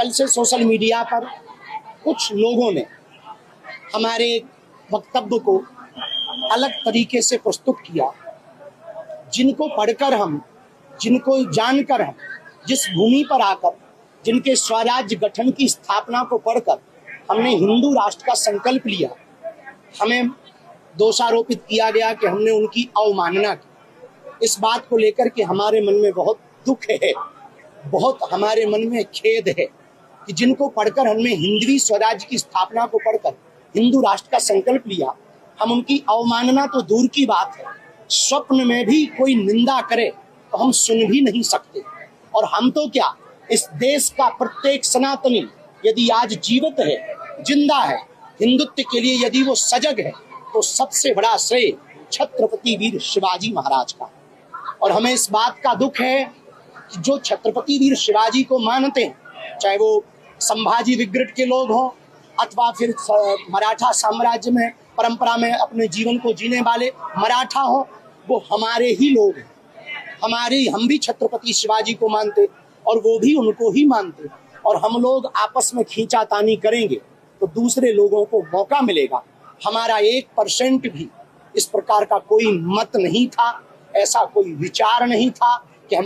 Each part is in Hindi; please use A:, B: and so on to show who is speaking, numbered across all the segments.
A: कल से सोशल मीडिया पर कुछ लोगों ने हमारे वक्तव्य को अलग तरीके से प्रस्तुत किया, जिनको पढ़कर हम, जिनको जानकर हम, जिस भूमि पर आकर, जिनके स्वराज्य गठन की स्थापना को पढ़कर हमने हिंदू राष्ट्र का संकल्प लिया, हमें दोषारोपित किया गया कि हमने उनकी अवमानना की। इस बात को लेकर के हमारे मन में बहुत दुख है, बहुत हमारे मन में खेद है कि जिनको पढ़कर हमने हिंदवी स्वराज्य की स्थापना को पढ़कर हिंदू राष्ट्र का संकल्प लिया, हम उनकी अवमानना तो दूर की बात है, स्वप्न में भी कोई निंदा करे तो हम सुन भी नहीं सकते। और हम तो क्या, इस देश का प्रत्येक सनातनी यदि आज जीवित है, जिंदा है, हिंदुत्व के लिए यदि वो सजग है, तो सबसे बड़ा श्रेय छत्रपति वीर शिवाजी महाराज का। और हमें इस बात का दुख है कि जो छत्रपति वीर शिवाजी को मानते हैं, चाहे वो संभाजी विग्रह के लोग हों अथवा फिर मराठा साम्राज्य में परंपरा में अपने जीवन को जीने वाले मराठा हों, वो हमारे ही लोग हैं। हम भी छत्रपति शिवाजी को मानते और वो भी उनको ही मानते, और हम लोग आपस में खींचातानी करेंगे तो दूसरे लोगों को मौका मिलेगा। हमारा 1% भी इस प्रकार का कोई मत नहीं था, ऐसा कोई विचार नहीं था कि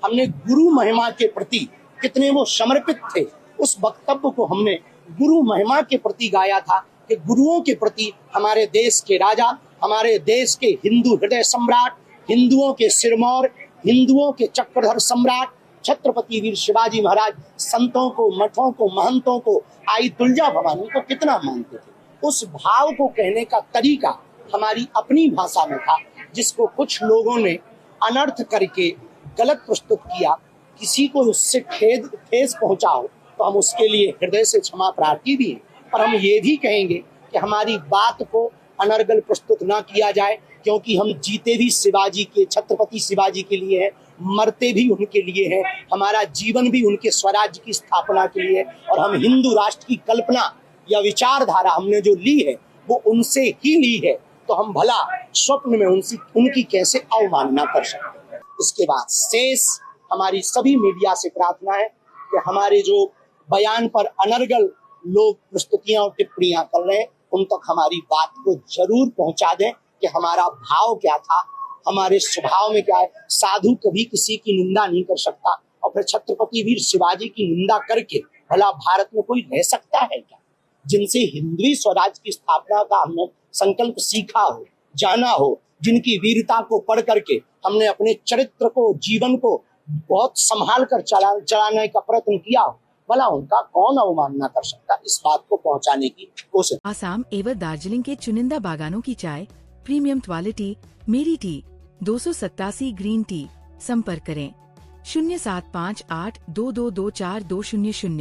A: हमने गुरु महिमा के प्रति कितने वो समर्पित थे। उस वक्तव्य को हमने गुरु महिमा के प्रति गाया था कि गुरुओं के प्रति हमारे देश के राजा, हमारे देश के हिंदू हृदय सम्राट, हिंदुओं के सिरमौर, हिंदुओं के चक्रधर सम्राट छत्रपति वीर शिवाजी महाराज संतों को, मठों को, महंतों को, आई तुलजा भवानी को कितना मानते थे। उस भाव को कहने का तरीका हमारी अपनी भाषा में था, जिसको कुछ लोगों ने अनर्थ करके गलत प्रस्तुत किया। किसी को उससे ठेस पहुंचा हो तो हम उसके लिए हृदय से क्षमा प्रार्थी भी हैं, पर हम ये भी कहेंगे कि हमारी बात को अनर्गल प्रस्तुत ना किया जाए, क्योंकि हम जीते भी शिवाजी के, छत्रपति शिवाजी के लिए है, मरते भी उनके लिए है, हमारा जीवन भी उनके स्वराज्य की स्थापना के लिए है। और हम हिंदू राष्ट्र की कल्पना या विचारधारा हमने जो ली है वो उनसे ही ली है, तो हम भला स्वप्न में उनकी कैसे अवमानना कर सकते हैं। इसके बाद शेष हमारी सभी मीडिया से प्रार्थना है कि हमारे जो बयान पर अनर्गल लोग प्रस्तुतियां और टिप्पणियां कर रहे हैं, उन तक हमारी बात को जरूर पहुंचा दें कि हमारा भाव क्या था, हमारे स्वभाव में क्या है। साधु कभी किसी की निंदा नहीं कर सकता, और फिर छत्रपति वीर शिवाजी की निंदा करके भला भारत में कोई रह सकता है क्या? जिनसे हिंदवी स्वराज की स्थापना का हमने संकल्प सीखा हो, जाना हो, जिनकी वीरता को पढ़ करके हमने अपने चरित्र को, जीवन को बहुत संभाल कर चलाने का प्रयत्न किया हो, भला उनका कौन अवमानना कर सकता? इस बात को पहुंचाने की कोशिश।
B: आसाम एवं दार्जिलिंग के चुनिंदा बागानों की चाय, प्रीमियम क्वालिटी, मेरी टी, 287 ग्रीन टी। संपर्क करें 0758222420।